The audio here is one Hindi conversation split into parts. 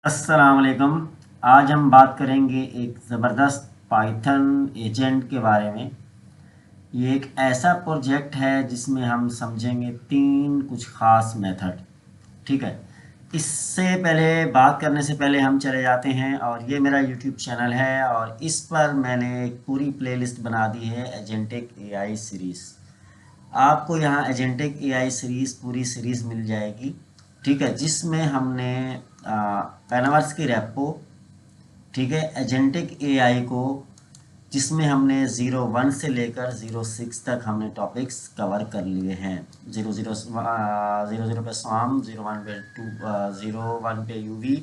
अस्सलाम वालेकुम। आज हम बात करेंगे एक ज़बरदस्त पाइथन एजेंट के बारे में। ये एक ऐसा प्रोजेक्ट है जिसमें हम समझेंगे तीन कुछ ख़ास मेथड। ठीक है। इससे पहले बात करने से पहले हम चले जाते हैं और ये मेरा यूट्यूब चैनल है और इस पर मैंने एक पूरी प्लेलिस्ट बना दी है एजेंटिक एआई सीरीज़। आपको यहाँ एजेंटिक एआई सीरीज़ पूरी सीरीज़ मिल जाएगी। ठीक है, जिसमें हमने पैनावर्स की रेपो, ठीक है, एजेंटिक एआई को, जिसमें हमने 01 से लेकर 06 तक हमने टॉपिक्स कवर कर लिए हैं। 00 पे स्वाम, 01 पे 01 पे यूवी,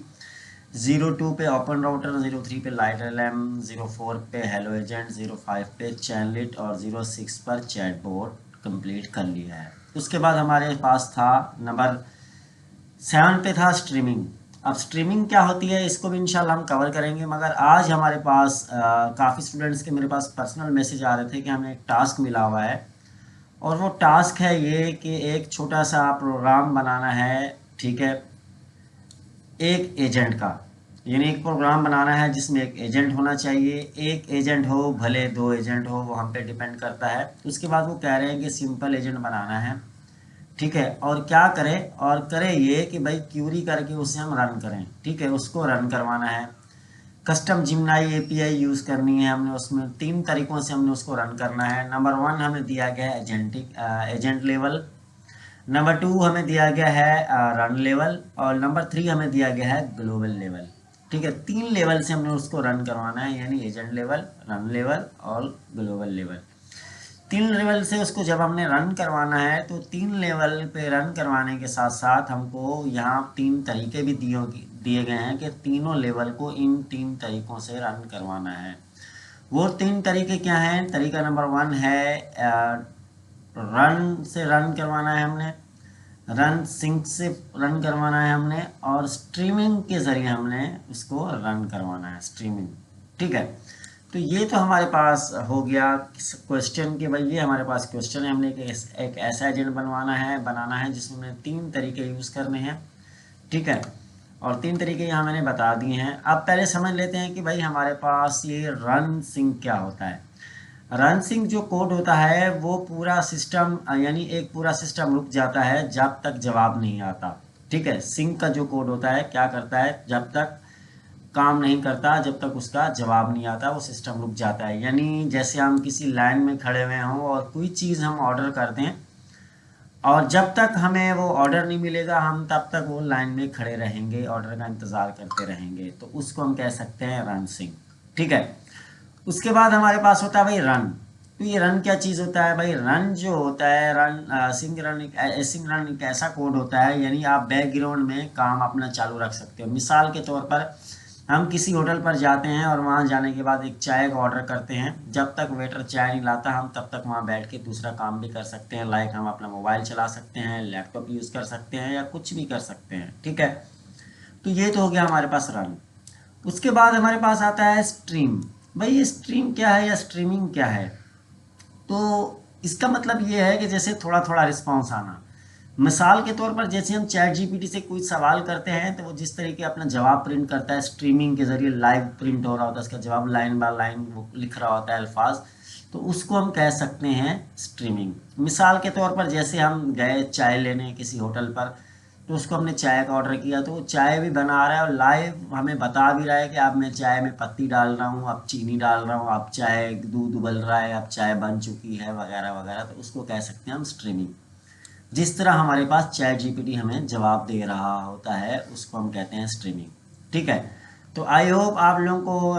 02 पे ओपन राउटर, 03 पे लाइट एलएम, 04 पे हेलो एजेंट, 05 पे चैनलिट और 06 पर चैटबॉट कंप्लीट कर लिया है। उसके बाद हमारे पास था नंबर 7 पे था स्ट्रीमिंग। अब स्ट्रीमिंग क्या होती है इसको भी इंशाल्लाह हम कवर करेंगे, मगर आज हमारे पास काफ़ी स्टूडेंट्स के मेरे पास पर्सनल मैसेज आ रहे थे कि हमें एक टास्क मिला हुआ है और वो टास्क है ये कि एक छोटा सा प्रोग्राम बनाना है। ठीक है, एक एजेंट का, यानी एक प्रोग्राम बनाना है जिसमें एक एजेंट होना चाहिए। एक एजेंट हो भले दो एजेंट हो, वो हम पे डिपेंड करता है। उसके बाद वो कह रहे हैं कि सिंपल एजेंट बनाना है। ठीक है, और क्या करें, और करें ये कि भाई क्यूरी करके उसे हम रन करें। ठीक है, उसको रन करवाना है। कस्टम जिमनाई एपीआई यूज़ करनी है हमने, उसमें तीन तरीक़ों से हमने उसको रन करना है। नंबर 1 हमें दिया गया है एजेंट लेवल। नंबर 2 हमें दिया गया है रन लेवल। और नंबर 3 हमें दिया गया है ग्लोबल लेवल। ठीक है, तीन लेवल से हमने उसको रन करवाना है, यानी एजेंट लेवल, रन लेवल और ग्लोबल लेवल। तीन लेवल से उसको जब हमने रन करवाना है तो तीन लेवल पे रन करवाने के साथ साथ हमको यहाँ तीन तरीके भी दिए गए हैं कि तीनों लेवल को इन तीन तरीक़ों से रन करवाना है। वो तीन तरीके क्या हैं? तरीका नंबर 1 है रन से रन करवाना है हमने, रन सिंक से रन करवाना है हमने, और स्ट्रीमिंग के ज़रिए हमने उसको रन करवाना है, स्ट्रीमिंग। ठीक है, तो ये तो हमारे पास हो गया क्वेश्चन कि भाई ये हमारे पास क्वेश्चन है। हमने एक ऐसा एजेंट बनाना है जिसमें तीन तरीके यूज़ करने हैं। ठीक है, और तीन तरीके यहाँ मैंने बता दिए हैं। अब पहले समझ लेते हैं कि भाई हमारे पास ये रन सिंक क्या होता है। रन सिंक जो कोड होता है वो पूरा सिस्टम, यानी एक पूरा सिस्टम रुक जाता है जब तक जवाब नहीं आता। ठीक है, सिंक का जो कोड होता है क्या करता है, जब तक काम नहीं करता, जब तक उसका जवाब नहीं आता वो सिस्टम रुक जाता है। यानी जैसे हम किसी लाइन में खड़े हुए हों और कोई चीज़ हम ऑर्डर करते हैं और जब तक हमें वो ऑर्डर नहीं मिलेगा हम तब तक वो लाइन में खड़े रहेंगे, ऑर्डर का इंतज़ार करते रहेंगे, तो उसको हम कह सकते हैं रन सिंक। ठीक है, उसके बाद हमारे पास होता है भाई रन। तो ये रन क्या चीज़ होता है भाई? रन जो होता है, सिंक रन एक ऐसा कोड होता है, यानी आप बैकग्राउंड में काम अपना चालू रख सकते हो। मिसाल के तौर पर हम किसी होटल पर जाते हैं और वहाँ जाने के बाद एक चाय का ऑर्डर करते हैं। जब तक वेटर चाय नहीं लाता हम तब तक वहाँ बैठ के दूसरा काम भी कर सकते हैं, लाइक हम अपना मोबाइल चला सकते हैं, लैपटॉप यूज़ कर सकते हैं या कुछ भी कर सकते हैं। ठीक है, तो ये तो हो गया हमारे पास रन। उसके बाद हमारे पास आता है स्ट्रीम। भाई ये स्ट्रीम क्या है या स्ट्रीमिंग क्या है? तो इसका मतलब ये है कि जैसे थोड़ा थोड़ा रिस्पॉन्स आना। मिसाल के तौर पर जैसे हम चैट जीपीटी से कोई सवाल करते हैं तो वो जिस तरीके अपना जवाब प्रिंट करता है, स्ट्रीमिंग के ज़रिए लाइव प्रिंट हो रहा होता है उसका जवाब, लाइन बाय लाइन वो लिख रहा होता है अल्फाज, तो उसको हम कह सकते हैं स्ट्रीमिंग। मिसाल के तौर पर जैसे हम गए चाय लेने किसी होटल पर, तो उसको हमने चाय का ऑर्डर किया तो वो चाय भी बना रहा है और लाइव हमें बता भी रहा है कि अब मैं चाय में पत्ती डाल रहा हूँ, अब चीनी डाल रहा हूँ, अब चाय दूध उबल रहा है, अब चाय बन चुकी है, वगैरह वगैरह। तो उसको कह सकते हैं हम स्ट्रीमिंग। जिस तरह हमारे पास चैट जीपीटी हमें जवाब दे रहा होता है उसको हम कहते हैं स्ट्रीमिंग। ठीक है, तो आई होप आप लोगों को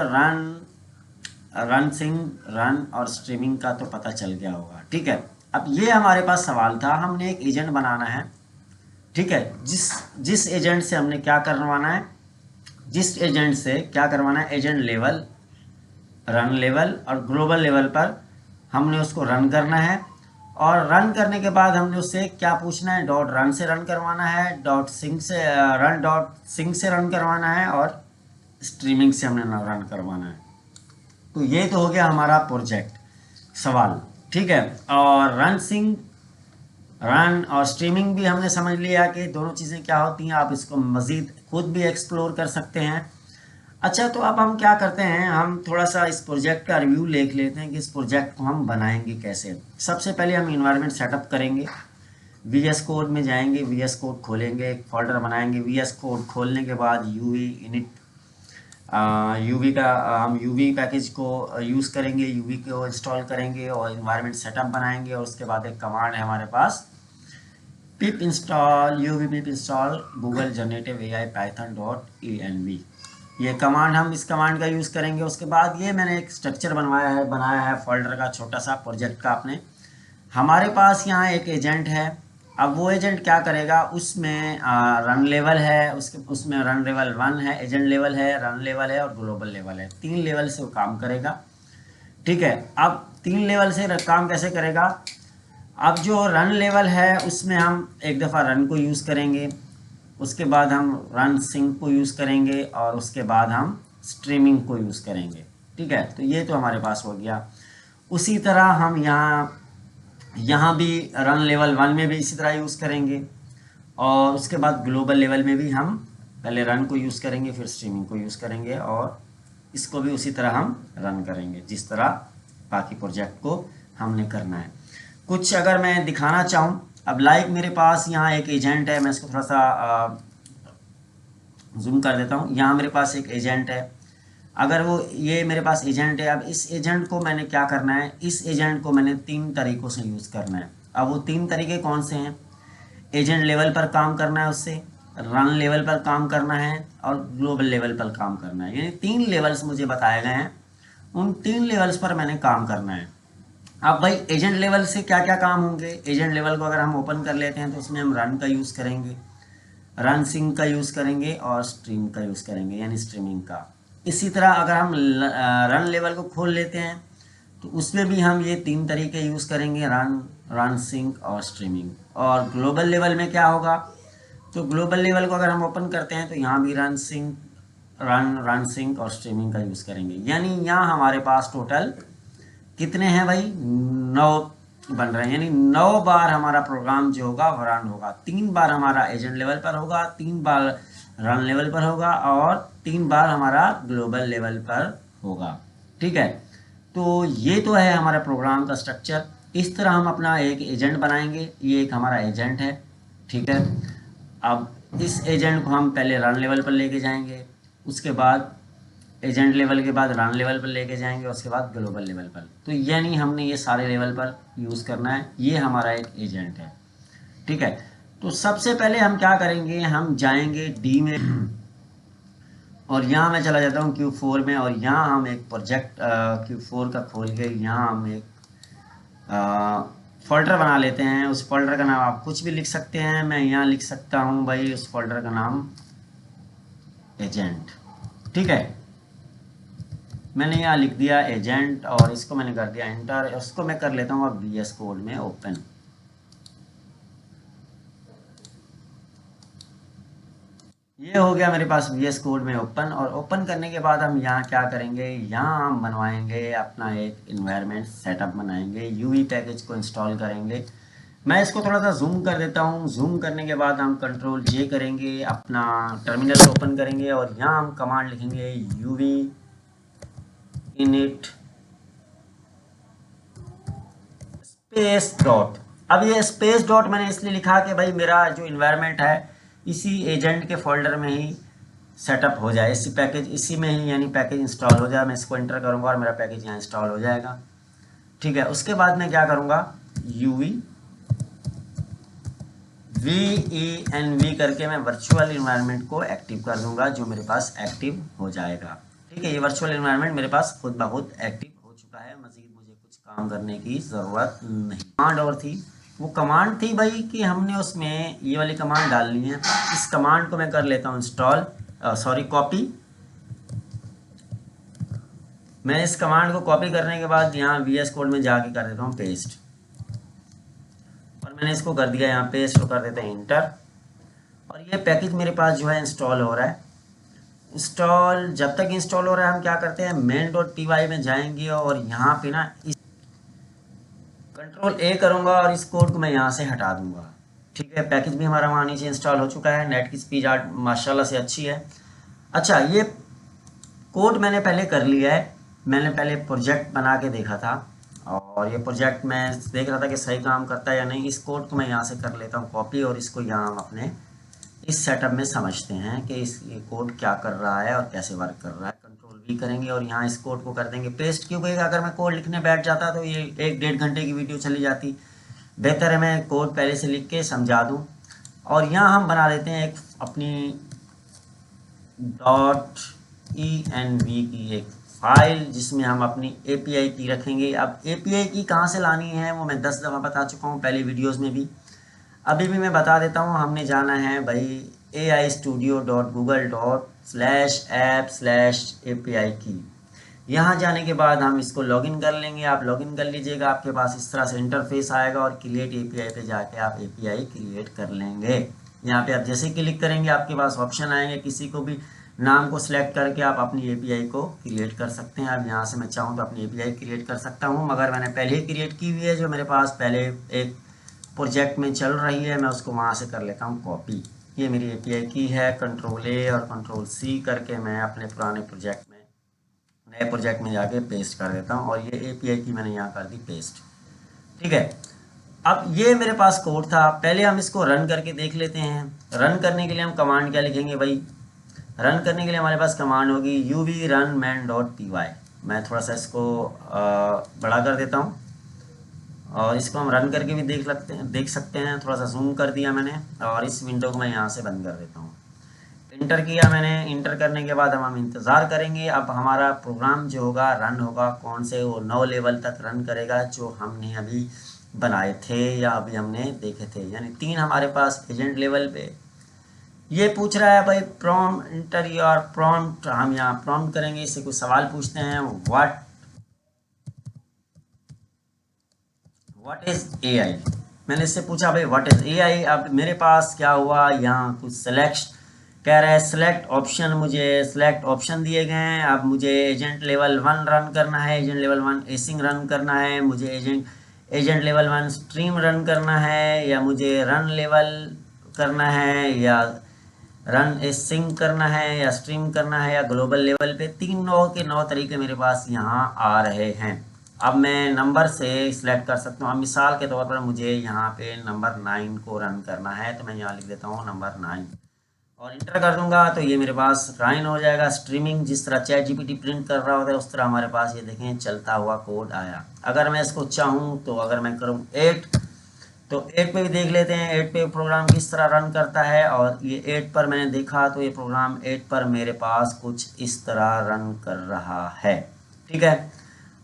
रन सिंग, रन और स्ट्रीमिंग का तो पता चल गया होगा। ठीक है, अब ये हमारे पास सवाल था, हमने एक एजेंट बनाना है। ठीक है, जिस जिस एजेंट से हमने क्या करवाना है, जिस एजेंट से क्या करवाना है, एजेंट लेवल, रन लेवल और ग्लोबल लेवल पर हमने उसको रन करना है। और रन करने के बाद हमने उससे क्या पूछना है, डॉट रन से रन करवाना है, डॉट सिंक से रन करवाना है और स्ट्रीमिंग से हमने रन करवाना है। तो ये तो हो गया हमारा प्रोजेक्ट सवाल। ठीक है, और रन और स्ट्रीमिंग भी हमने समझ लिया कि दोनों चीज़ें क्या होती हैं। आप इसको मज़ीद खुद भी एक्सप्लोर कर सकते हैं। अच्छा, तो अब हम क्या करते हैं, हम थोड़ा सा इस प्रोजेक्ट का रिव्यू लिख लेते हैं कि इस प्रोजेक्ट को हम बनाएंगे कैसे। सबसे पहले हम इन्वायरमेंट सेटअप करेंगे, VS कोड में जाएंगे, VS कोड खोलेंगे, एक फोल्डर बनाएंगे। VS कोड खोलने के बाद UV इनिट यूवी का हम यूवी पैकेज को यूज़ करेंगे, यूवी को इंस्टॉल करेंगे और इन्वायरमेंट सेटअप बनाएंगे। और उसके बाद एक कमांड है हमारे पास, pip install UV pip install Google generative AI python.env। ये कमांड, हम इस कमांड का यूज़ करेंगे। उसके बाद ये मैंने एक स्ट्रक्चर बनाया है फोल्डर का, छोटा सा प्रोजेक्ट का अपने। हमारे पास यहाँ एक एजेंट है। अब वो एजेंट क्या करेगा, उसमें रन लेवल है, उसमें रन लेवल 1 है, एजेंट लेवल है, रन लेवल है और ग्लोबल लेवल है। 3 लेवल से वो काम करेगा। ठीक है, अब 3 लेवल से काम कैसे करेगा। अब जो रन लेवल है उसमें हम एक दफ़ा रन को यूज़ करेंगे, उसके बाद हम रन सिंक को यूज़ करेंगे और उसके बाद हम स्ट्रीमिंग को यूज़ करेंगे। ठीक है, तो ये तो हमारे पास हो गया। उसी तरह हम यहाँ भी रन लेवल 1 में भी इसी तरह यूज़ करेंगे और उसके बाद ग्लोबल लेवल में भी हम पहले रन को यूज़ करेंगे, फिर स्ट्रीमिंग को यूज़ करेंगे और इसको भी उसी तरह हम रन करेंगे जिस तरह बाकी प्रोजेक्ट को हमने करना है। कुछ अगर मैं दिखाना चाहूँ, अब लाइक मेरे पास यहाँ एक एजेंट है, मैं इसको थोड़ा सा जूम कर देता हूँ। यहाँ मेरे पास एक एजेंट है, अगर वो ये मेरे पास एजेंट है। अब इस एजेंट को मैंने क्या करना है, इस एजेंट को मैंने 3 तरीक़ों से यूज़ करना है। अब वो 3 तरीके कौन से हैं, एजेंट लेवल पर काम करना है उससे, रन लेवल पर काम करना है और ग्लोबल लेवल पर काम करना है। यानी 3 लेवल्स मुझे बताए गए हैं, उन 3 लेवल्स पर मैंने काम करना है। अब भाई एजेंट लेवल से क्या क्या काम होंगे। एजेंट लेवल को अगर हम ओपन कर लेते हैं तो उसमें हम रन का यूज़ करेंगे, रन सिंक का यूज़ करेंगे और स्ट्रीम का यूज़ करेंगे, यानी स्ट्रीमिंग का। इसी तरह अगर हम रन लेवल को खोल लेते हैं तो उसमें भी हम ये 3 तरीके यूज़ करेंगे, रन सिंक और स्ट्रीमिंग। और ग्लोबल लेवल में क्या होगा, तो ग्लोबल लेवल को अगर हम ओपन करते हैं तो यहाँ भी रन सिंक और स्ट्रीमिंग का यूज़ करेंगे। यानी यहाँ हमारे पास टोटल कितने हैं भाई, 9 बन रहे हैं। यानी 9 बार हमारा प्रोग्राम जो होगा वो रन होगा। 3 बार हमारा एजेंट लेवल पर होगा, 3 बार रन लेवल पर होगा और 3 बार हमारा ग्लोबल लेवल पर होगा। ठीक है, तो ये तो है हमारा प्रोग्राम का स्ट्रक्चर। इस तरह हम अपना एक एजेंट बनाएंगे। ये एक हमारा एजेंट है। ठीक है, अब इस एजेंट को हम पहले रन लेवल पर लेके जाएंगे, उसके बाद एजेंट लेवल के बाद रन लेवल पर लेके जाएंगे, उसके बाद ग्लोबल लेवल पर। तो यानी हमने ये सारे लेवल पर यूज़ करना है। ये हमारा एक एजेंट है। ठीक है, तो सबसे पहले हम क्या करेंगे, हम जाएंगे डी में और यहाँ मैं चला जाता हूँ Q4 में और यहाँ हम एक प्रोजेक्ट Q4 का खोल के यहाँ हम एक फोल्डर बना लेते हैं। उस फोल्डर का नाम आप कुछ भी लिख सकते हैं। मैं यहाँ लिख सकता हूँ भाई उस फोल्डर का नाम एजेंट। ठीक है, मैंने यहाँ लिख दिया एजेंट और इसको मैंने कर दिया एंटर। उसको मैं कर लेता हूँ अब VS कोड में ओपन। ये हो गया मेरे पास VS कोड में ओपन। और ओपन करने के बाद हम यहाँ क्या करेंगे, यहाँ हम बनवाएंगे अपना एक इन्वायरमेंट सेटअप बनाएंगे, UV पैकेज को इंस्टॉल करेंगे। मैं इसको थोड़ा सा जूम कर देता हूँ। जूम करने के बाद हम Ctrl+J करेंगे, अपना टर्मिनल ओपन करेंगे और यहाँ हम कमांड लिखेंगे UV init स्पेस डॉट। अब ये स्पेस डॉट मैंने इसलिए लिखा कि भाई मेरा जो इन्वायरमेंट है इसी एजेंट के फोल्डर में ही सेटअप हो जाए, इसी पैकेज इसी में ही यानी पैकेज इंस्टॉल हो जाए। मैं इसको एंटर करूंगा और मेरा पैकेज यहाँ इंस्टॉल हो जाएगा। ठीक है, उसके बाद मैं क्या करूंगा, UV VENV करके मैं वर्चुअल इन्वायरमेंट को एक्टिव कर दूंगा, जो मेरे पास एक्टिव हो जाएगा। ठीक है, ये वर्चुअल इन्वायरमेंट मेरे पास खुद ब खुद एक्टिव हो चुका है। मजीद मुझे कुछ काम करने की ज़रूरत नहीं। कमांड और थी, वो कमांड थी भाई कि हमने उसमें ये वाली कमांड डालनी है। इस कमांड को मैं कर लेता हूँ कॉपी। मैं इस कमांड को कॉपी करने के बाद यहाँ VS कोड में जाके कर देता हूँ पेस्ट और मैंने इसको कर दिया यहाँ पेस्ट को कर देते हैं इंटर। और ये पैकेज मेरे पास जो है इंस्टॉल हो रहा है। इंस्टॉल जब तक इंस्टॉल हो रहा है हम क्या करते हैं, main.py में जाएंगे और यहाँ पे ना इस Ctrl+A करूँगा और इस कोड को मैं यहाँ से हटा दूँगा। ठीक है, पैकेज भी हमारा वहाँ नीचे इंस्टॉल हो चुका है। नेट की स्पीड आज माशाल्लाह से अच्छी है। अच्छा, ये कोड मैंने पहले कर लिया है। मैंने पहले प्रोजेक्ट बना के देखा था और ये प्रोजेक्ट मैं देख रहा था कि सही काम करता है या नहीं। इस कोड को मैं यहाँ से कर लेता हूँ कॉपी और इसको यहाँ हम अपने इस सेटअप में समझते हैं कि ये कोड क्या कर रहा है और कैसे वर्क कर रहा है। कंट्रोल V करेंगे और यहाँ इस कोड को कर देंगे पेस्ट, क्योंकि अगर मैं कोड लिखने बैठ जाता तो ये 1-1.5 घंटे की वीडियो चली जाती। बेहतर है मैं कोड पहले से लिख के समझा दूँ। और यहाँ हम बना देते हैं एक अपनी .env की एक फाइल जिसमें हम अपनी API की रखेंगे। अब API की कहाँ से लानी है वो मैं 10 दफ़ा बता चुका हूँ पहले वीडियोस में भी, अभी भी मैं बता देता हूँ। हमने जाना है भाई aistudio.google.com/app/API की। यहाँ जाने के बाद हम इसको लॉगिन कर लेंगे। आप लॉगिन कर लीजिएगा, आपके पास इस तरह से इंटरफेस आएगा और क्रिएट API पे जाके आप API क्रिएट कर लेंगे। यहाँ पे आप जैसे क्लिक करेंगे आपके पास ऑप्शन आएंगे, किसी को भी नाम को सिलेक्ट करके आप अपनी API को क्रिएट कर सकते हैं। अब यहाँ से मैं चाहूँ तो अपनी API क्रिएट कर सकता हूँ, मगर मैंने पहले ही क्रिएट की हुई है जो मेरे पास पहले एक प्रोजेक्ट में चल रही है। मैं उसको वहाँ से कर लेता हूँ कॉपी। ये मेरी API की है, Ctrl A और Ctrl C करके मैं अपने पुराने प्रोजेक्ट में नए प्रोजेक्ट में जाके पेस्ट कर देता हूँ और ये API की मैंने यहाँ कर दी पेस्ट। ठीक है, अब ये मेरे पास कोड था। पहले हम इसको रन करके देख लेते हैं। रन करने के लिए हम कमांड क्या लिखेंगे भाई? रन करने के लिए हमारे पास कमांड होगी uv run man.py। मैं थोड़ा सा इसको बड़ा कर देता हूँ और इसको हम रन करके भी देख सकते हैं। थोड़ा सा जूम कर दिया मैंने और इस विंडो को मैं यहाँ से बंद कर देता हूँ। इंटर किया मैंने। इंटर करने के बाद हम इंतज़ार करेंगे। अब हमारा प्रोग्राम जो होगा रन होगा कौन से, वो 9 लेवल तक रन करेगा जो हमने अभी बनाए थे या अभी हमने देखे थे, यानी 3 हमारे पास एजेंट लेवल पे। ये पूछ रहा है भाई प्रॉम्प्ट इंटर योर प्रॉम्प्ट। हम यहाँ प्रॉम्प्ट करेंगे, इससे कुछ सवाल पूछते हैं। What is AI। मैंने इससे पूछा भाई व्हाट इज AI। अब मेरे पास क्या हुआ, यहाँ कुछ सेलेक्ट कह रहा है, सेलेक्ट ऑप्शन। मुझे सेलेक्ट ऑप्शन दिए गए हैं। अब मुझे एजेंट लेवल 1 रन करना है, एजेंट लेवल 1 एसिंग रन करना है, मुझे एजेंट लेवल 1 स्ट्रीम रन करना है, या मुझे रन लेवल करना है, या रन एसिंग करना है, या स्ट्रीम करना है, या ग्लोबल लेवल पे। 9 के 9 तरीके मेरे पास यहाँ आ रहे हैं। अब मैं नंबर से सिलेक्ट कर सकता हूँ। अब मिसाल के तौर पर मुझे यहाँ पे नंबर 9 को रन करना है तो मैं यहाँ लिख देता हूँ नंबर 9 और इंटर कर दूंगा तो ये मेरे पास रन हो जाएगा। स्ट्रीमिंग जिस तरह ChatGPT प्रिंट कर रहा होता है उस तरह हमारे पास ये देखें चलता हुआ कोड आया। अगर मैं इसको चाहूँ तो अगर मैं करूँ 8 तो 8 पे भी देख लेते हैं 8 पे प्रोग्राम किस तरह रन करता है। और ये 8 पर मैंने देखा तो ये प्रोग्राम 8 पर मेरे पास कुछ इस तरह रन कर रहा है। ठीक है,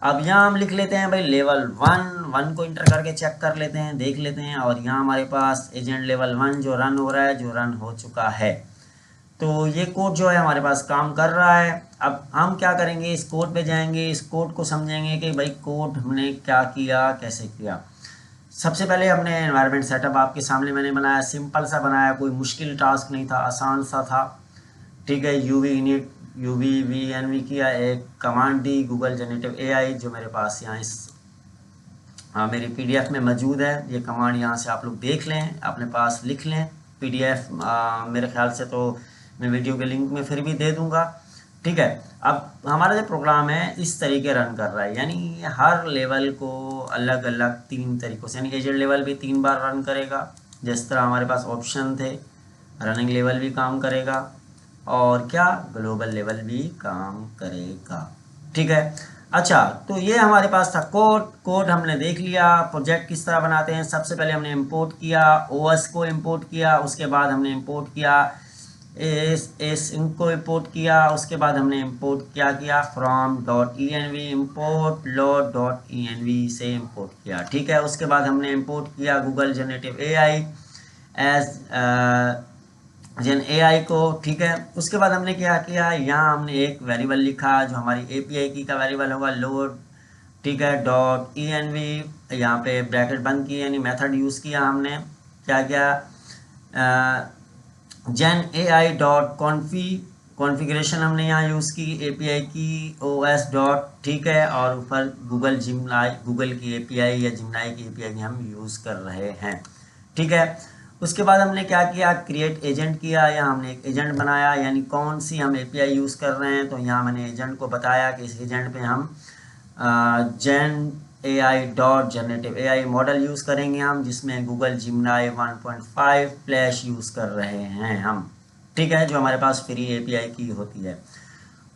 अब यहाँ हम लिख लेते हैं भाई लेवल 1 को इंटर करके चेक कर लेते हैं, देख लेते हैं। और यहाँ हमारे पास एजेंट लेवल 1 जो रन हो रहा है, जो रन हो चुका है। तो ये कोड जो है हमारे पास काम कर रहा है। अब हम क्या करेंगे, इस कोड पे जाएंगे, इस कोड को समझेंगे कि भाई कोड हमने क्या किया, कैसे किया। सबसे पहले हमने एनवायरनमेंट सेटअप आपके सामने मैंने बनाया, सिंपल सा बनाया, कोई मुश्किल टास्क नहीं था, आसान सा था। ठीक है, UV-VNV किया, एक कमांड दी गूगल जनरेटिव AI जो मेरे पास यहाँ इस मेरी PDF में मौजूद है। ये कमांड यहाँ से आप लोग देख लें, अपने पास लिख लें PDF। मेरे ख्याल से तो मैं वीडियो के लिंक में फिर भी दे दूँगा। ठीक है, अब हमारा जो प्रोग्राम है इस तरीके रन कर रहा है, यानी हर लेवल को अलग अलग 3 तरीक़ों से, यानी एजेंट लेवल भी 3 बार रन करेगा जिस तरह हमारे पास ऑप्शन थे। रनिंग लेवल भी काम करेगा और क्या ग्लोबल लेवल भी काम करेगा। ठीक है, अच्छा तो ये हमारे पास था कोड हमने देख लिया। प्रोजेक्ट किस तरह बनाते हैं, सबसे पहले हमने इंपोर्ट किया, OS को इंपोर्ट किया, उसके बाद हमने इंपोर्ट किया इनको इंपोर्ट किया, उसके बाद हमने इंपोर्ट क्या किया from.env import load.env से इंपोर्ट किया। ठीक है, उसके बाद हमने इंपोर्ट किया गूगल जनरेटिव AI एज जन AI को। ठीक है, उसके बाद हमने क्या किया, यहाँ हमने एक वेरिएबल लिखा जो हमारी API की का वेरिएबल होगा लोड। ठीक है, .env यहाँ पे ब्रैकेट बंद किया, यानी मेथड यूज़ किया हमने। क्या किया, जन AI डॉट कॉन्फ़िगरेशन हमने यहाँ यूज़ की API की OS डॉट। ठीक है, और ऊपर गूगल की API या जिमनाई की API हम यूज़ कर रहे हैं। ठीक है, उसके बाद हमने क्या किया, क्रिएट एजेंट किया, या हमने एक एजेंट बनाया, यानी कौन सी हम एपीआई यूज़ कर रहे हैं। तो यहाँ मैंने एजेंट को बताया कि इस एजेंट पे हम जेन AI dot generative AI model use करेंगे हम, जिसमें गूगल जिमनाई 1.5 फ्लैश यूज़ कर रहे हैं हम, ठीक है, जो हमारे पास फ्री एपीआई की होती है।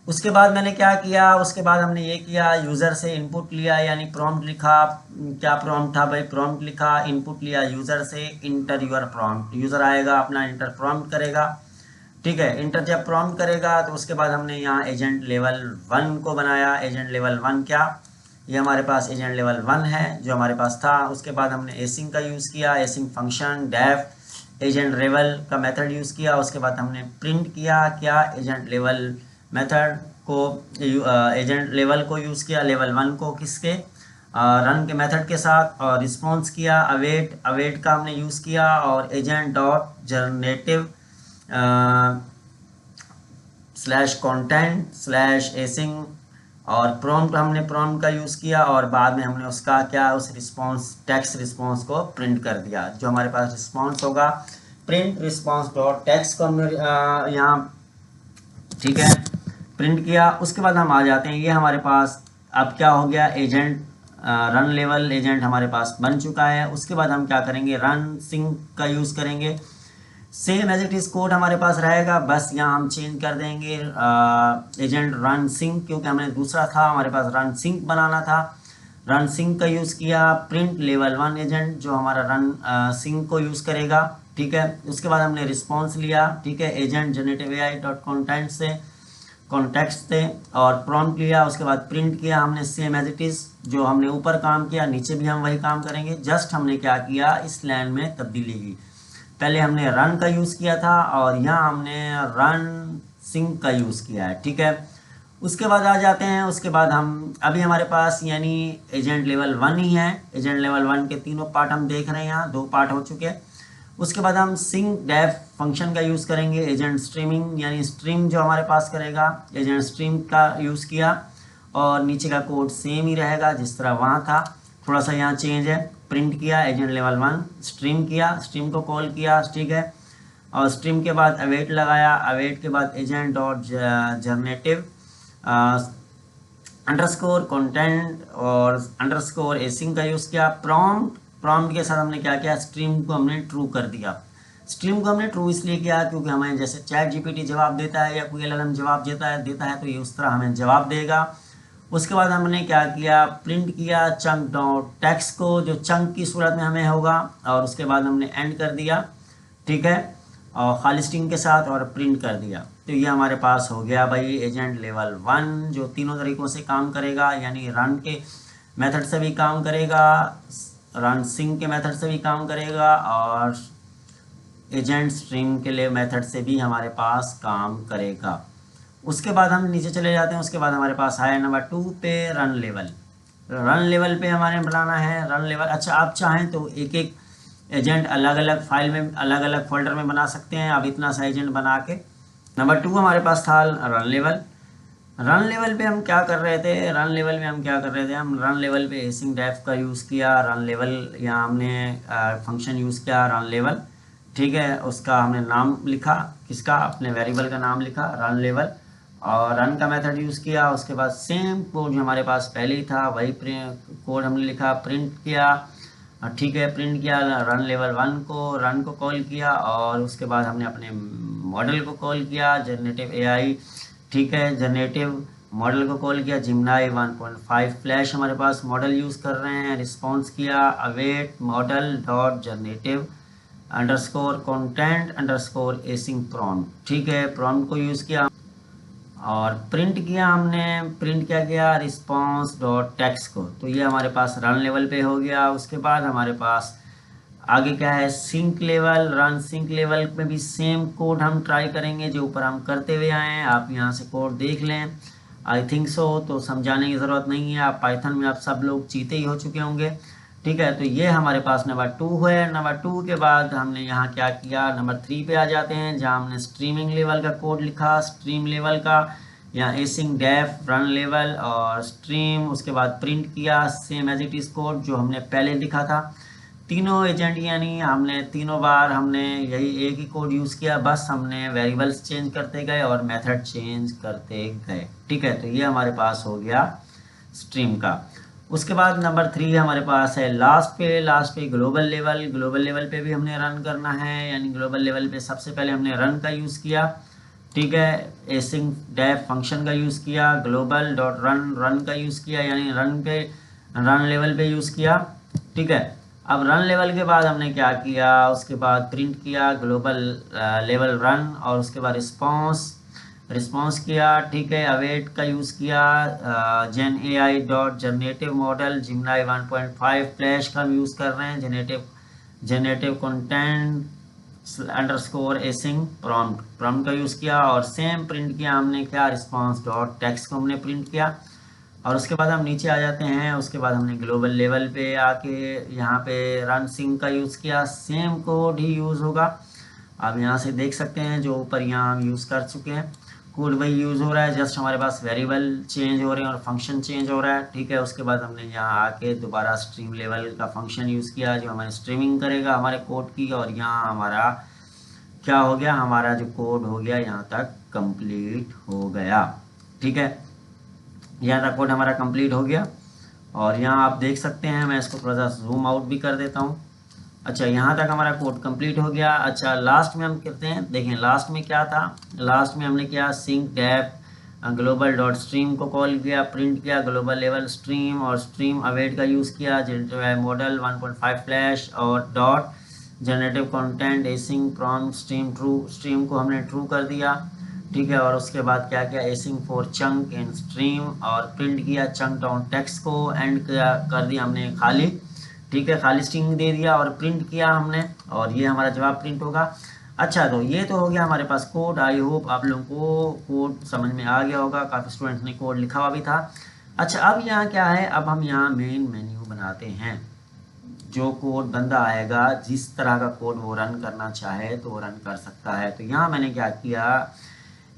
उसके बाद मैंने क्या किया, उसके बाद हमने ये किया, यूज़र से इनपुट लिया, यानी प्रॉम्प्ट लिखा। क्या प्रॉम्प्ट था भाई, प्रॉम्प्ट लिखा, इनपुट लिया यूज़र से, इंटर यूर प्रॉम्प्ट, यूज़र आएगा अपना इंटर प्रॉम्प्ट करेगा, ठीक है। इंटर जब प्रॉम्प्ट करेगा तो उसके बाद हमने यहाँ एजेंट लेवल 1 को बनाया। एजेंट लेवल 1 क्या, ये हमारे पास एजेंट लेवल 1 है जो हमारे पास था। उसके बाद हमने एसिंग का यूज़ किया, एसिंग फंक्शन डेफ एजेंट लेवल का मेथड यूज़ किया। उसके बाद हमने प्रिंट किया क्या, एजेंट लेवल मेथड को, एजेंट लेवल को यूज़ किया, लेवल 1 को किसके, रन के मेथड के साथ, और रिस्पॉन्स किया अवेट, अवेट का हमने यूज़ किया, और agent dot generative slash content slash async, और प्रॉम्प्ट हमने प्रॉम्प्ट का यूज़ किया, और बाद में हमने उसका क्या, उस रिस्पॉन्स टेक्स्ट रिस्पॉन्स को प्रिंट कर दिया। जो हमारे पास रिस्पॉन्स होगा, प्रिंट रिस्पॉन्स डॉट टेक्स्ट को हमने यहाँ, ठीक है, प्रिंट किया। उसके बाद हम आ जाते हैं, ये हमारे पास अब क्या हो गया, एजेंट रन लेवल एजेंट हमारे पास बन चुका है। उसके बाद हम क्या करेंगे, रन सिंक का यूज़ करेंगे। Same as it is code हमारे पास रहेगा, बस यहाँ हम चेंज कर देंगे एजेंट रन सिंक, क्योंकि हमने दूसरा था हमारे पास रन सिंक बनाना था। रन सिंक का यूज़ किया, प्रिंट लेवल 1 एजेंट जो हमारा रन सिंक को यूज़ करेगा, ठीक है। उसके बाद हमने रिस्पॉन्स लिया, ठीक है, agent generative AI dot content से, कॉन्टेक्स्ट से, और प्रॉम्प्ट लिया। उसके बाद प्रिंट किया हमने, सेम एज इट इज़ जो हमने ऊपर काम किया नीचे भी हम वही काम करेंगे, जस्ट हमने क्या किया, इस लाइन में तब्दीली की। पहले हमने रन का यूज़ किया था और यहाँ हमने रन सिंक का यूज़ किया है, ठीक है। उसके बाद आ जाते हैं, उसके बाद हम अभी हमारे पास यानी एजेंट लेवल 1 ही है। एजेंट लेवल 1 के तीनों पार्ट हम देख रहे हैं, यहाँ 2 पार्ट हो चुके हैं। उसके बाद हम सिंक डेफ फंक्शन का यूज़ करेंगे, एजेंट स्ट्रीमिंग यानी स्ट्रीम जो हमारे पास करेगा, एजेंट स्ट्रीम का यूज़ किया, और नीचे का कोड सेम ही रहेगा जिस तरह वहाँ था, थोड़ा सा यहाँ चेंज है। प्रिंट किया एजेंट लेवल 1, स्ट्रीम किया, स्ट्रीम को कॉल किया, ठीक है, और स्ट्रीम के बाद अवेट लगाया, अवेट के बाद agent dot generative underscore content और अंडरस्कोर एसिंग का यूज़ किया। प्रॉम्प्ट, प्रॉम्प्ट के साथ हमने क्या किया, स्ट्रीम को हमने ट्रू कर दिया। स्ट्रीम को हमने ट्रू इसलिए किया क्योंकि हमें जैसे चैट जीपीटी जवाब देता है या कोई LLM जवाब देता है तो ये उस तरह हमें जवाब देगा। उसके बाद हमने क्या किया, प्रिंट किया चंक डॉट टेक्स्ट को, जो चंक की सूरत में हमें होगा, और उसके बाद हमने एंड कर दिया, ठीक है, और खाली स्ट्रिंग के साथ, और प्रिंट कर दिया। तो ये हमारे पास हो गया भाई एजेंट लेवल 1 जो तीनों तरीक़ों से काम करेगा, यानी रन के मेथड से भी काम करेगा, रन सिंक के मेथड से भी काम करेगा, और एजेंट स्ट्रीम के लिए मेथड से भी हमारे पास काम करेगा। उसके बाद हम नीचे चले जाते हैं। उसके बाद हमारे पास है नंबर 2 पे रन लेवल। रन लेवल पे हमारे बनाना है रन लेवल। अच्छा, आप चाहें तो एक एक एजेंट अलग अलग फाइल में, अलग अलग फोल्डर में बना सकते हैं। अब इतना सा एजेंट बना के, नंबर 2 हमारे पास था रन लेवल। रन लेवल पे हम क्या कर रहे थे, रन लेवल में हम क्या कर रहे थे, हम रन लेवल पे एसिंग डेफ का यूज़ किया। रन लेवल यहाँ हमने फंक्शन यूज़ किया रन लेवल, ठीक है, उसका हमने नाम लिखा, किसका, अपने वेरिएबल का नाम लिखा रन लेवल, और रन का मेथड यूज़ किया। उसके बाद सेम कोड जो हमारे पास पहले ही था वही कोड हमने लिखा, प्रिंट किया, ठीक है, प्रिंट किया रन लेवल 1 को, रन को कॉल किया, और उसके बाद हमने अपने मॉडल को कॉल किया जनरेटिव AI, ठीक है, जनरेटिव मॉडल को कॉल किया, जिमनाई 1.5 फ्लैश हमारे पास मॉडल यूज़ कर रहे हैं। रिस्पॉन्स किया await model dot generative underscore content underscore async prompt, ठीक है, प्रॉम्प्ट को यूज़ किया, और प्रिंट किया हमने, प्रिंट क्या किया रिस्पॉन्स डॉट टेक्स्ट को। तो ये हमारे पास रन लेवल पे हो गया। उसके बाद हमारे पास आगे क्या है, sync level. Run sync level में भी सेम कोड हम ट्राई करेंगे जो ऊपर हम करते हुए आए हैं। आप यहाँ से कोड देख लें, आई थिंक सो, तो समझाने की ज़रूरत नहीं है। आप पाइथन में आप सब लोग चीते ही हो चुके होंगे, ठीक है। तो ये हमारे पास नंबर 2 है। नंबर 2 के बाद हमने यहाँ क्या किया, नंबर 3 पे आ जाते हैं जहाँ हमने स्ट्रीमिंग लेवल का कोड लिखा, स्ट्रीम लेवल का, यहाँ एसिंग डेफ रन लेवल और स्ट्रीम। उसके बाद प्रिंट किया same as it is code जो हमने पहले लिखा था, तीनों एजेंट यानी हमने तीनों बार हमने यही एक ही कोड यूज़ किया, बस हमने वेरिएबल्स चेंज करते गए और मेथड चेंज करते गए। ठीक है, तो ये हमारे पास हो गया स्ट्रीम का। उसके बाद नंबर 3 हमारे पास है लास्ट पे ग्लोबल लेवल पे भी हमने रन करना है, यानी ग्लोबल लेवल पे सबसे पहले हमने रन का यूज़ किया। ठीक है, एसिंग डेफ फंक्शन का यूज़ किया, ग्लोबल डॉट रन का यूज़ किया, यानी रन लेवल पे यूज़ किया। ठीक है, अब रन लेवल के बाद हमने क्या किया, उसके बाद प्रिंट किया ग्लोबल लेवल रन, और उसके बाद रिस्पॉन्स किया। ठीक है, अवेट का यूज़ किया, gen A I dot generative model Gemini 1.5 flash का हम यूज़ कर रहे हैं, generative content underscore async prompt का यूज़ किया, और सेम प्रिंट किया हमने क्या, रिस्पॉन्स डॉट टेक्स्ट को हमने प्रिंट किया। और उसके बाद हम नीचे आ जाते हैं, उसके बाद हमने ग्लोबल लेवल पे आके यहाँ पे रन सिंक का यूज़ किया, सेम कोड ही यूज़ होगा। आप यहाँ से देख सकते हैं जो ऊपर यहाँ हम यूज़ कर चुके हैं, कोड वही यूज़ हो रहा है, जस्ट हमारे पास वेरिएबल चेंज हो रहे हैं और फंक्शन चेंज हो रहा है। ठीक है, उसके बाद हमने यहाँ आके दोबारा स्ट्रीम लेवल का फंक्शन यूज़ किया जो हमारे स्ट्रीमिंग करेगा हमारे कोड की, और यहाँ हमारा क्या हो गया, हमारा जो कोड हो गया यहाँ तक कंप्लीट हो गया। ठीक है, यहाँ तक कोड हमारा कंप्लीट हो गया, और यहाँ आप देख सकते हैं, मैं इसको थोड़ा सा जूम आउट भी कर देता हूँ। अच्छा, यहाँ तक हमारा कोड कंप्लीट हो गया। अच्छा, लास्ट में हम करते हैं, देखें लास्ट में क्या था, लास्ट में हमने किया sync dep global dot stream को कॉल किया, प्रिंट किया ग्लोबल लेवल स्ट्रीम, और स्ट्रीम अवेट का यूज़ किया, जनरेटिव मॉडल 1.5 फ्लैश, और dot generative content async prompt stream को हमने ट्रू कर दिया। ठीक है, और उसके बाद क्या किया, एसिंग फॉर चंक इन स्ट्रीम, और प्रिंट किया चंक डाउन टेक्स्ट को, एंड कर दिया हमने खाली। ठीक है, खाली स्ट्रिंग दे दिया और प्रिंट किया हमने, और ये हमारा जवाब प्रिंट होगा। अच्छा, तो ये तो हो गया हमारे पास कोड। आई होप आप लोगों को कोड समझ में आ गया होगा, काफ़ी स्टूडेंट्स ने कोड लिखा हुआ भी था। अच्छा, अब यहाँ क्या है, अब हम यहाँ मेन मेन्यू बनाते हैं। जो कोड बंदा आएगा, जिस तरह का कोड वो रन करना चाहे तो वो रन कर सकता है। तो यहाँ मैंने क्या किया,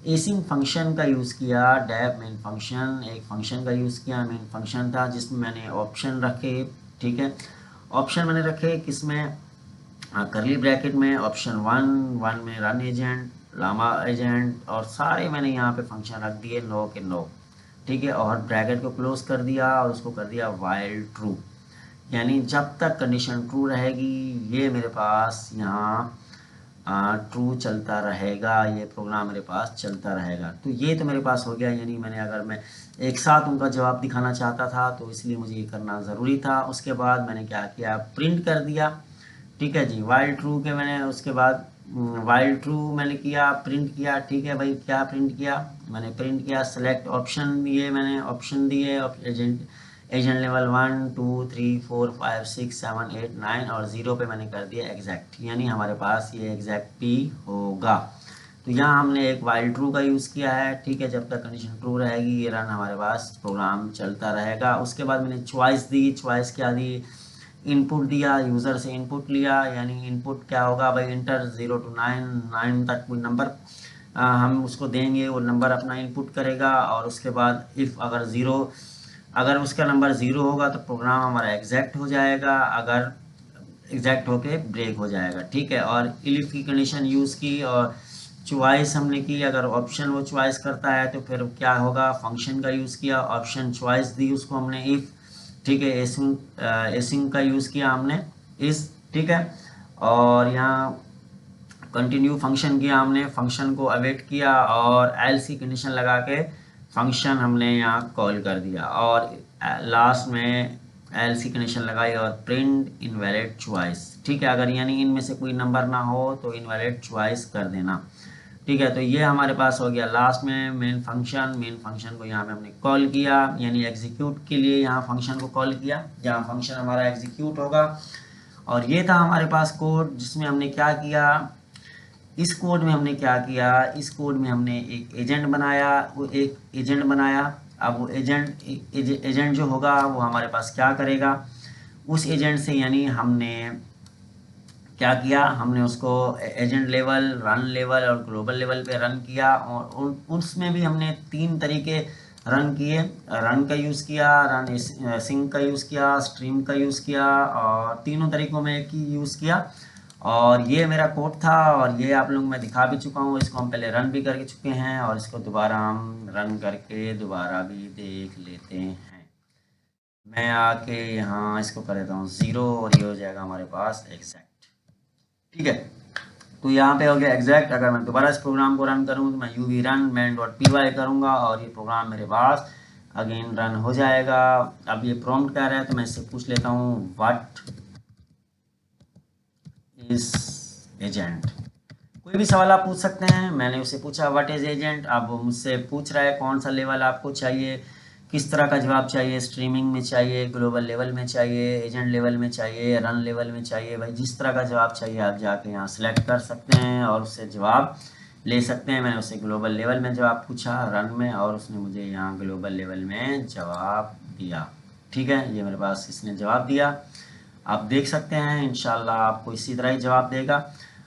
एसिंग फंक्शन का यूज़ किया, डेव मेन फंक्शन, एक फंक्शन का यूज़ किया, मेन फंक्शन था जिसमें मैंने ऑप्शन रखे। ठीक है, ऑप्शन मैंने रखे किसमें, करली ब्रैकेट में, ऑप्शन 1 में रन एजेंट, लामा एजेंट, और सारे मैंने यहाँ पे फंक्शन रख दिए नो के नो। ठीक है, और ब्रैकेट को क्लोज कर दिया और उसको कर दिया वाइल ट्रू, यानी जब तक कंडीशन ट्रू रहेगी ये मेरे पास यहाँ ट्रू चलता रहेगा, ये प्रोग्राम मेरे पास चलता रहेगा। तो ये तो मेरे पास हो गया, यानी मैंने अगर मैं एक साथ उनका जवाब दिखाना चाहता था तो इसलिए मुझे ये करना ज़रूरी था। उसके बाद मैंने क्या किया, प्रिंट कर दिया। ठीक है जी, वाइल ट्रू के मैंने उसके बाद वाइल ट्रू मैंने किया, प्रिंट किया। ठीक है भाई, क्या प्रिंट किया, मैंने प्रिंट किया सेलेक्ट ऑप्शन दिए, मैंने ऑप्शन दिए एजेंट लेवल 1 2 3 4 5 6 7 8 9, और 0 पे मैंने कर दिया एग्जैक्ट, यानी हमारे पास ये एग्जैक्ट पी होगा। तो यहाँ हमने एक वाइल ट्रू का यूज़ किया है। ठीक है, जब तक कंडीशन ट्रू रहेगी ये रन हमारे पास प्रोग्राम चलता रहेगा। उसके बाद मैंने चॉइस दी, चॉइस क्या दी, इनपुट दिया, यूज़र से इनपुट लिया, यानी इनपुट क्या होगा भाई, इंटर 0 to 9 तक कोई नंबर हम उसको देंगे, वो नंबर अपना इनपुट करेगा, और उसके बाद इफ़ अगर उसका नंबर 0 होगा तो प्रोग्राम हमारा एग्जैक्ट हो जाएगा, अगर एग्जैक्ट होके ब्रेक हो जाएगा। ठीक है, और इफ की कंडीशन यूज़ की, और चॉइस हमने की, अगर ऑप्शन वो चॉइस करता है तो फिर क्या होगा, फंक्शन का यूज़ किया, ऑप्शन चॉइस दी उसको हमने इफ़। ठीक है, एसिंग का यूज़ किया हमने इस। ठीक है, और यहाँ कंटिन्यू फंक्शन किया हमने, फंक्शन को अवेट किया, और एल्स की कंडीशन लगा के फंक्शन हमने यहाँ कॉल कर दिया, और लास्ट में एल्स की कंडीशन लगाई और प्रिंट इनवैलिड चॉइस। ठीक है, अगर यानी इनमें से कोई नंबर ना हो तो इनवैलिड चॉइस कर देना। ठीक है, तो ये हमारे पास हो गया लास्ट में मेन फंक्शन को यहाँ पे हमने कॉल किया, यानी एग्जीक्यूट के लिए यहाँ फंक्शन को कॉल किया, जहाँ फंक्शन हमारा एग्जीक्यूट होगा। और ये था हमारे पास कोड जिसमें हमने क्या किया, इस कोड में हमने क्या किया, इस कोड में हमने एक एजेंट बनाया, वो एक एजेंट बनाया। अब वो एजेंट जो होगा वो हमारे पास क्या करेगा, उस एजेंट से यानी हमने क्या किया, हमने उसको एजेंट लेवल, रन लेवल और ग्लोबल लेवल पे रन किया, और उसमें भी हमने 3 तरीके रन किए, रन का यूज़ किया, रन सिंक का यूज़ किया, स्ट्रीम का यूज़ किया, और तीनों तरीकों में एक ही यूज़ किया। और ये मेरा कोड था, और ये आप लोग मैं दिखा भी चुका हूँ। इसको हम पहले रन भी करके चुके हैं, और इसको दोबारा हम रन करके दोबारा भी देख लेते हैं। मैं आके यहाँ इसको कर देता हूँ 0, और ये हो जाएगा हमारे पास एग्जैक्ट। ठीक है, तो यहाँ पे हो गया एग्जैक्ट। अगर मैं दोबारा इस प्रोग्राम को रन करूँ तो मैं uv run main.py करूँगा, और ये प्रोग्राम मेरे पास अगेन रन हो जाएगा। अब ये प्रॉम्प्ट कह रहा है, तो मैं इससे पूछ लेता हूँ व्हाट इज एजेंट। कोई भी सवाल आप पूछ सकते हैं। मैंने उससे पूछा व्हाट इज एजेंट, अब वो मुझसे पूछ रहा है कौन सा लेवल आपको चाहिए, किस तरह का जवाब चाहिए, स्ट्रीमिंग में चाहिए, ग्लोबल लेवल में चाहिए, एजेंट लेवल में चाहिए, रन लेवल में चाहिए। भाई जिस तरह का जवाब चाहिए आप जाके यहाँ सेलेक्ट कर सकते हैं और उससे जवाब ले सकते हैं। मैंने उससे ग्लोबल लेवल में जवाब पूछा रन में, और उसने मुझे यहाँ ग्लोबल लेवल में जवाब दिया। ठीक है, ये मेरे पास इसने जवाब दिया। आप देख सकते हैं, इंशाल्लाह आपको इसी तरह ही जवाब देगा।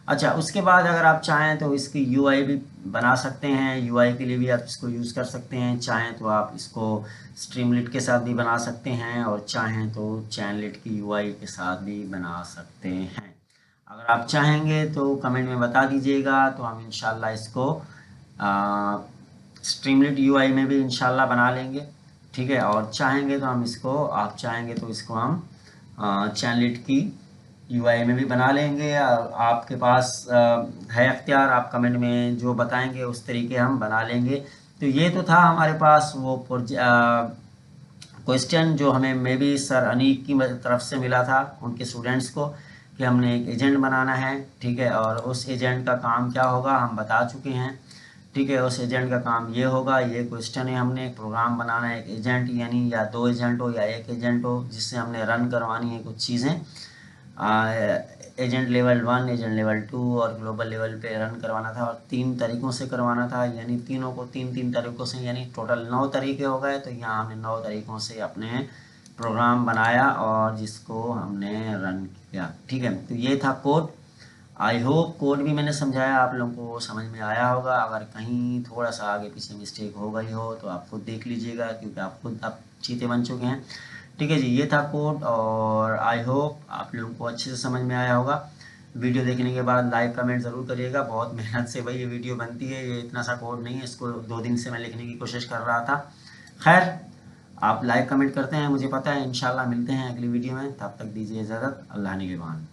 अच्छा, उसके बाद अगर आप चाहें तो इसकी यूआई भी बना सकते हैं। यूआई के लिए भी आप इसको यूज़ कर सकते हैं। चाहें तो आप इसको स्ट्रीमलिट के साथ भी बना सकते हैं, और चाहें तो चैनलिट की यूआई के साथ भी बना सकते हैं। अगर आप चाहेंगे तो कमेंट में बता दीजिएगा, तो हम इंशाल्लाह इसको स्ट्रीमलिट यूआई में भी इंशाल्लाह बना लेंगे। ठीक है, और चाहेंगे तो हम इसको, आप चाहेंगे तो इसको हम चैनलिट की यूआई में भी बना लेंगे। आपके पास है अख्तियार, आप कमेंट में जो बताएंगे उस तरीके हम बना लेंगे। तो ये तो था हमारे पास वो क्वेश्चन जो हमें मे बी सर अनीक की तरफ से मिला था उनके स्टूडेंट्स को, कि हमने एक एजेंट बनाना है। ठीक है, और उस एजेंट का काम क्या होगा हम बता चुके हैं। ठीक है, उस एजेंट का काम ये होगा, ये क्वेश्चन है, हमने एक प्रोग्राम बनाना है, एक एजेंट यानी या 2 एजेंट हो या एक एजेंट हो, जिससे हमने रन करवानी है कुछ चीज़ें। एजेंट लेवल 1, एजेंट लेवल 2 और ग्लोबल लेवल पे रन करवाना था, और 3 तरीक़ों से करवाना था, यानी तीनों को 3-3 तरीक़ों से, यानी टोटल 9 तरीके हो गए। तो यहाँ हमने 9 तरीक़ों से अपने प्रोग्राम बनाया और जिसको हमने रन किया। ठीक है, तो ये था कोड। आई होप कोड भी मैंने समझाया आप लोगों को समझ में आया होगा। अगर कहीं थोड़ा सा आगे पीछे मिस्टेक हो गई हो तो आप खुद देख लीजिएगा, क्योंकि आप खुद अब चीते बन चुके हैं। ठीक है जी, ये था कोड, और आई होप आप लोगों को अच्छे से समझ में आया होगा। वीडियो देखने के बाद लाइक कमेंट ज़रूर करिएगा। बहुत मेहनत से भाई ये वीडियो बनती है, ये इतना सा कोड नहीं है, इसको 2 दिन से मैं लिखने की कोशिश कर रहा था। खैर, आप लाइक कमेंट करते हैं मुझे पता है। इंशाल्लाह मिलते हैं अगली वीडियो में, तब तक दीजिए इजाज़त। अल्लाह निगहबान।